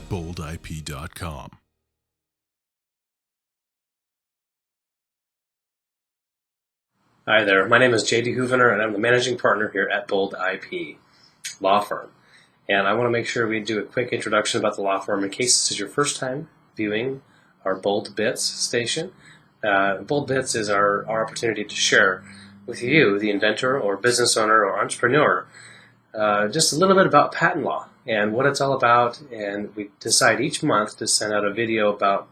boldip.com. Hi there, my name is J.D. Houvener, and I'm the managing partner here at Bold IP Law Firm. And I want to make sure we do a quick introduction about the law firm in case this is your first time viewing our Bold Bits station. Bold Bits is our opportunity to share with you, the inventor or business owner or entrepreneur, just a little bit about patent law and what it's all about. And we decide each month to send out a video about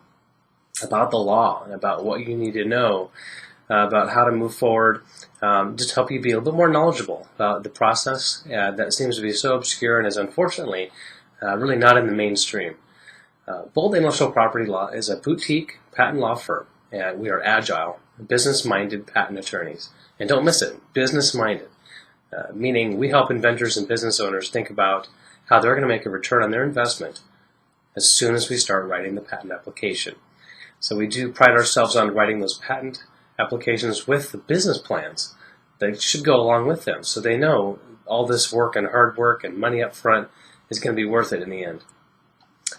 the law and about what you need to know about how to move forward, just to help you be a little bit more knowledgeable about the process that seems to be so obscure and is unfortunately really not in the mainstream. Bold Intellectual Property Law is a boutique patent law firm, and we are agile, business-minded patent attorneys. And don't miss it, business-minded, meaning we help inventors and business owners think about how they're going to make a return on their investment as soon as we start writing the patent application. So we do pride ourselves on writing those patent applications with the business plans that should go along with them, so they know all this work and hard work and money up front is going to be worth it in the end.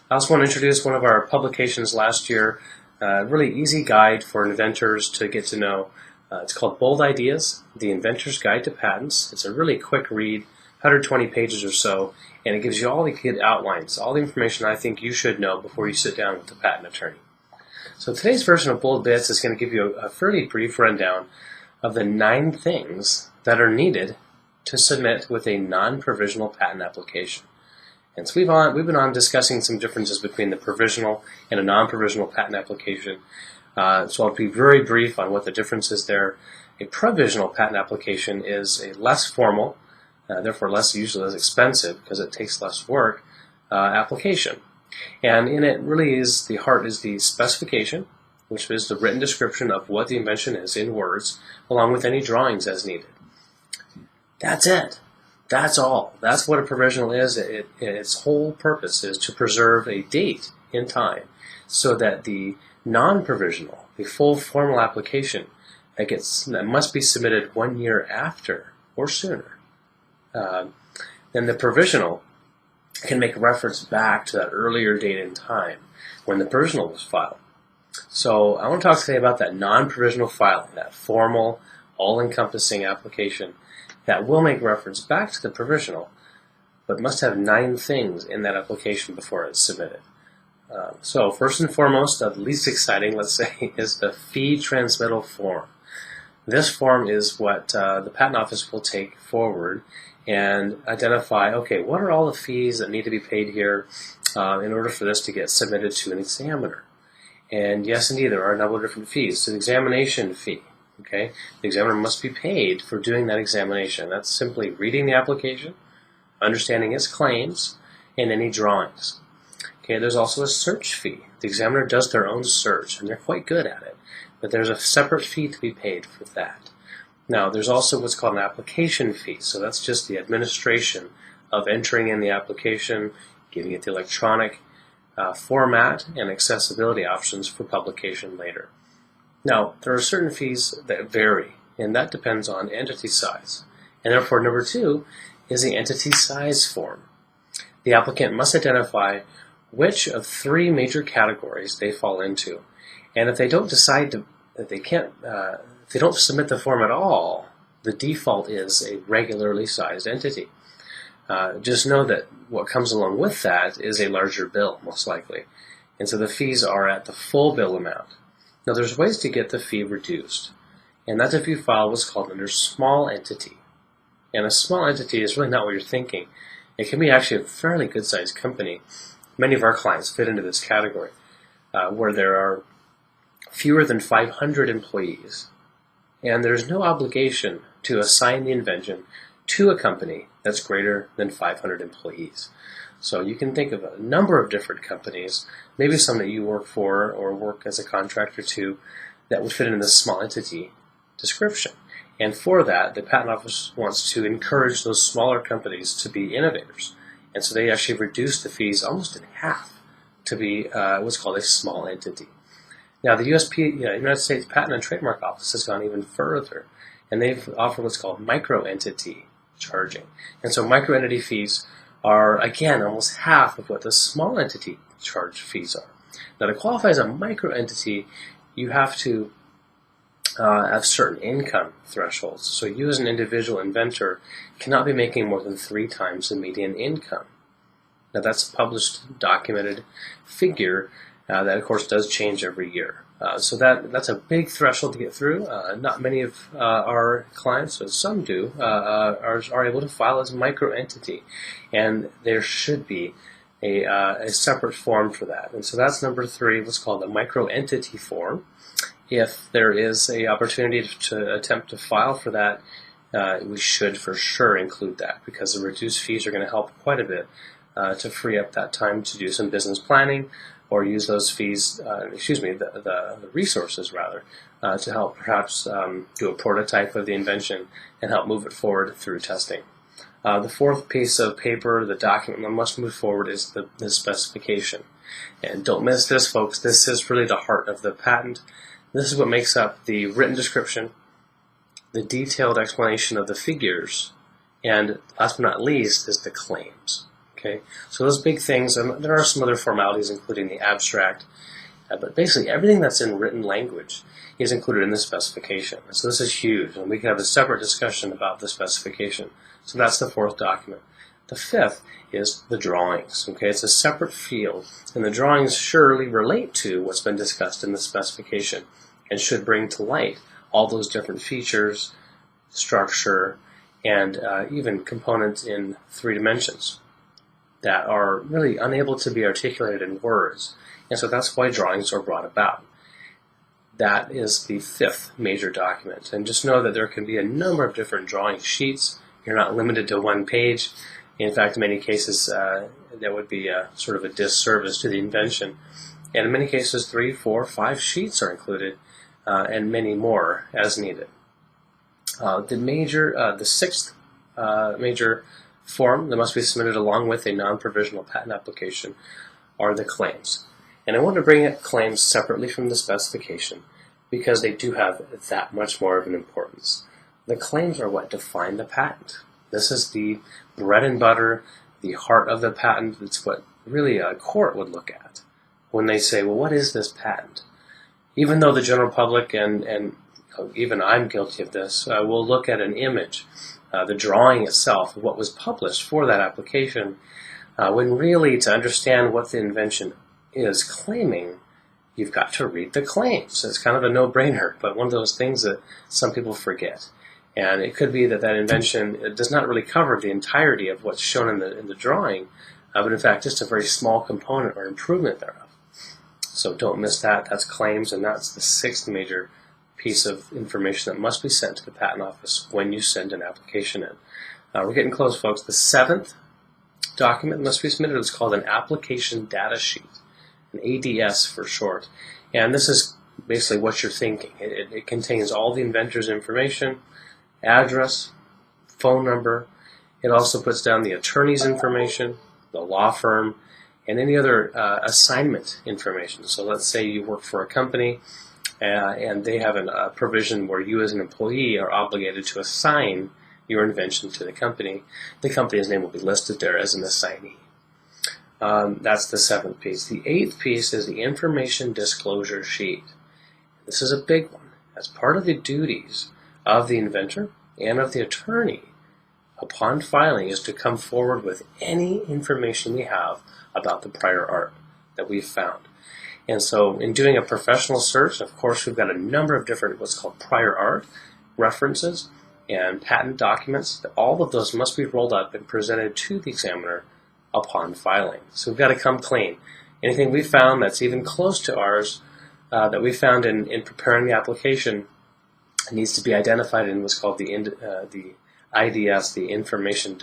I also want to introduce one of our publications last year, a really easy guide for inventors to get to know. It's called Bold Ideas, The Inventor's Guide to Patents. It's a really quick read, 120 pages or so, and it gives you all the good outlines, all the information I think you should know before you sit down with the patent attorney. So today's version of Bold Bits is going to give you a fairly brief rundown of the 9 things that are needed to submit with a non-provisional patent application. And so we've been on discussing some differences between the provisional and a non-provisional patent application. So I'll be very brief on what the difference is there. A provisional patent application is a less formal, therefore less usually less expensive because it takes less work, application. And in it really is the heart is the specification, which is the written description of what the invention is in words, along with any drawings as needed. That's it. That's all. That's what a provisional is. Its whole purpose is to preserve a date in time so that the non-provisional, the full formal application that must be submitted 1 year after or sooner, then the provisional can make reference back to that earlier date in time when the provisional was filed. So I want to talk today about that non-provisional filing, that formal, all-encompassing application that will make reference back to the provisional, but must have 9 things in that application before it's submitted. So first and foremost, the least exciting, let's say, is the Fee Transmittal Form. This form is what the Patent Office will take forward and identify, okay, what are all the fees that need to be paid here in order for this to get submitted to an examiner? And yes, indeed, there are a number of different fees. So the examination fee, okay? The examiner must be paid for doing that examination. That's simply reading the application, understanding its claims, and any drawings. Okay, there's also a search fee. The examiner does their own search, and they're quite good at it. But there's a separate fee to be paid for that. Now, there's also what's called an application fee. So that's just the administration of entering in the application, giving it the electronic format and accessibility options for publication later. Now, there are certain fees that vary, and that depends on entity size. And therefore, number 2 is the entity size form. The applicant must identify which of 3 major categories they fall into. And if they don't decide that they can't, if they don't submit the form at all, the default is a regularly sized entity. Just know that what comes along with that is a larger bill, most likely. And so the fees are at the full bill amount. Now there's ways to get the fee reduced. And that's if you file what's called under small entity. And a small entity is really not what you're thinking. It can be actually a fairly good sized company. Many of our clients fit into this category, where there are fewer than 500 employees. And there's no obligation to assign the invention to a company that's greater than 500 employees. So you can think of a number of different companies, maybe some that you work for or work as a contractor to, that would fit into the small entity description. And for that, the Patent Office wants to encourage those smaller companies to be innovators. And so they actually reduce the fees almost in half to be what's called a small entity. Now, the United States Patent and Trademark Office has gone even further, and they've offered what's called micro-entity charging. And so micro-entity fees are, again, almost half of what the small entity charge fees are. Now, to qualify as a microentity, you have to have certain income thresholds. So you as an individual inventor cannot be making more than 3 times the median income. Now, that's a published, documented figure that, of course, does change every year. So that's a big threshold to get through. Not many of our clients, but some do, are able to file as a microentity, and there should be a separate form for that. And so that's number 3, what's called a microentity form. If there is an opportunity to attempt to file for that, we should for sure include that, because the reduced fees are going to help quite a bit to free up that time to do some business planning, or use those fees, the resources rather, to help perhaps do a prototype of the invention and help move it forward through testing. The 4th piece of paper, the document that must move forward, is the specification. And don't miss this, folks. This is really the heart of the patent. This is what makes up the written description, the detailed explanation of the figures, and last but not least is the claims. Okay, so those big things, and there are some other formalities including the abstract, but basically everything that's in written language is included in the specification. So this is huge, and we can have a separate discussion about the specification. So that's the 4th document. The 5th is the drawings. Okay, it's a separate field, and the drawings surely relate to what's been discussed in the specification and should bring to light all those different features, structure, and even components in 3 dimensions that are really unable to be articulated in words. And so that's why drawings are brought about. That is the 5th major document. And just know that there can be a number of different drawing sheets. You're not limited to 1 page. In fact, in many cases, that would be sort of a disservice to the invention. And in many cases, 3, 4, 5 sheets are included, and many more as needed. The 6th major form that must be submitted along with a non-provisional patent application are the claims. And I want to bring up claims separately from the specification because they do have that much more of an importance. The claims are what define the patent. This is the bread and butter, the heart of the patent. It's what really a court would look at when they say, well, what is this patent? Even though the general public and even I'm guilty of this, will look at an image, the drawing itself, what was published for that application, when really to understand what the invention is claiming, you've got to read the claims. It's kind of a no-brainer, but one of those things that some people forget. And it could be that invention does not really cover the entirety of what's shown in the drawing, but in fact just a very small component or improvement thereof. So don't miss that. That's claims, and that's the 6th major piece of information that must be sent to the Patent Office when you send an application in. We're getting close, folks. The 7th document that must be submitted is called an application data sheet, an ADS for short. And this is basically what you're thinking. It contains all the inventor's information, address, phone number. It also puts down the attorney's information, the law firm, and any other assignment information. So let's say you work for a company and they have a provision where you as an employee are obligated to assign your invention to the company. The company's name will be listed there as an assignee. That's the 7th piece. The 8th piece is the information disclosure sheet. This is a big one. As part of the duties of the inventor and of the attorney upon filing is to come forward with any information we have about the prior art that we've found. And so in doing a professional search, of course, we've got a number of different what's called prior art references and patent documents. All of those must be rolled up and presented to the examiner upon filing. So we've got to come clean. Anything we found that's even close to ours that we found in preparing the application needs to be identified in what's called the IDS, the information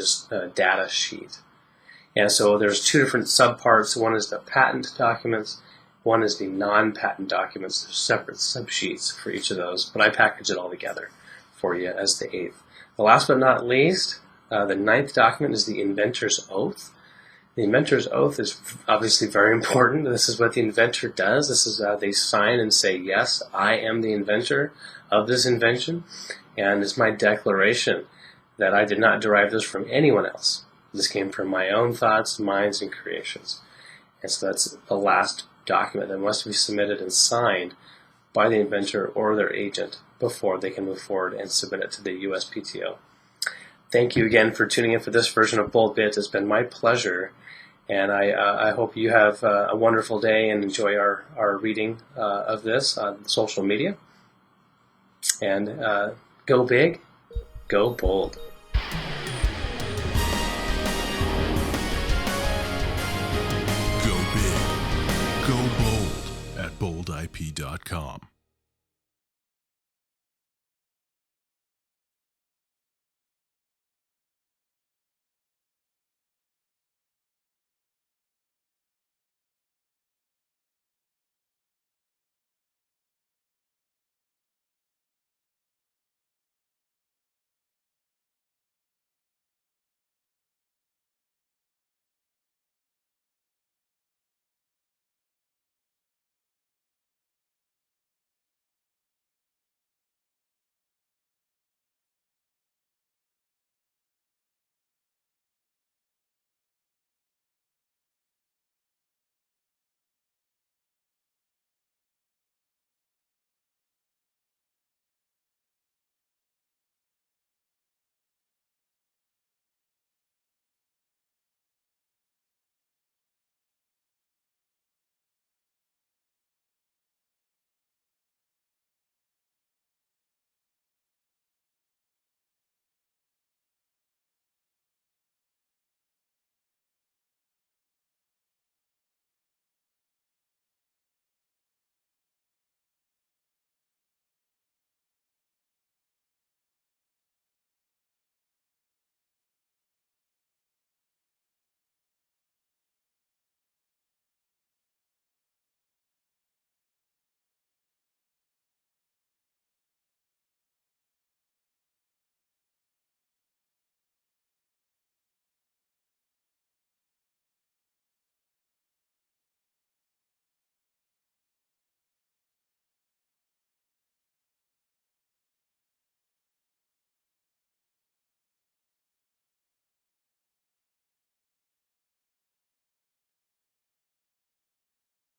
data sheet. And so there's 2 different subparts. One is the patent documents. One is the non-patent documents. There's separate subsheets for each of those, but I package it all together for you as the 8th. The last but not least, the 9th document is the inventor's oath. The inventor's oath is obviously very important. This is what the inventor does. This is they sign and say, yes, I am the inventor of this invention, and it's my declaration that I did not derive this from anyone else. This came from my own thoughts, minds, and creations. And so that's the last document that must be submitted and signed by the inventor or their agent before they can move forward and submit it to the USPTO. Thank you again for tuning in for this version of Bold Bits. It's been my pleasure, and I hope you have a wonderful day and enjoy our reading of this on social media. And go big, go bold. Go big, go bold at boldip.com.